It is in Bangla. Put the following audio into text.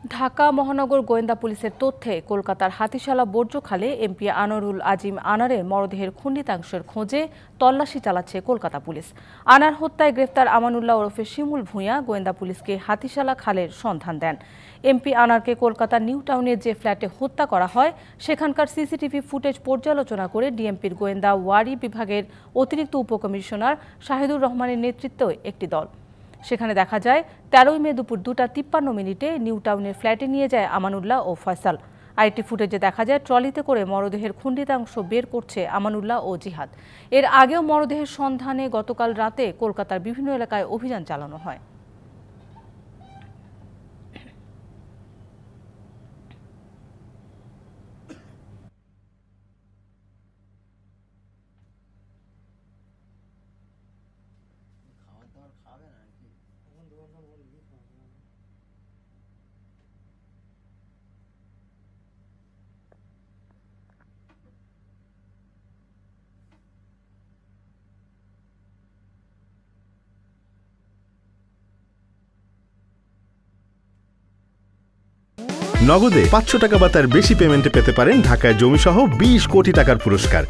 ঢাকা মহানগর গোয়েন্দা পুলিশের তথ্যে কলকাতার হাতিশালা বর্জ্যখালে এমপি আনোয়ারুল আজিম আনারের মরদেহের খণ্ডিতাংশের খোঁজে তল্লাশি চালাচ্ছে কলকাতা পুলিশ। আনার হত্যায় গ্রেফতার আমানুল্লাহ ওরফে শিমুল ভূঁইয়া গোয়েন্দা পুলিশকে হাতিশালা খালের সন্ধান দেন। এমপি আনারকে কলকাতার নিউ টাউনের যে ফ্ল্যাটে হত্যা করা হয় সেখানকার সিসিটিভি ফুটেজ পর্যালোচনা করে ডিএমপির গোয়েন্দা ওয়ারি বিভাগের অতিরিক্ত উপকমিশনার শাহিদুর রহমানের নেতৃত্বে একটি দল সেখানে দেখা যায় ১৩ মে দুপুর ২:৫৩ নিউ টাউনের ফ্ল্যাটে নিয়ে যায় আমানুল্লাহ ও ফয়সাল। আরেকটি ফুটেজে দেখা যায় ট্রলিতে করে মরদেহের খণ্ডিতাংশ বের করছে আমানুল্লাহ ও জিহাদ। এর আগেও মরদেহের সন্ধানে গতকাল রাতে কলকাতার বিভিন্ন এলাকায় অভিযান চালানো হয়। নগদে ৫০০ টাকা বা তার বেশি পেমেন্টে পেতে পারেন ঢাকায় জমিসহ ২০ কোটি টাকার পুরস্কার।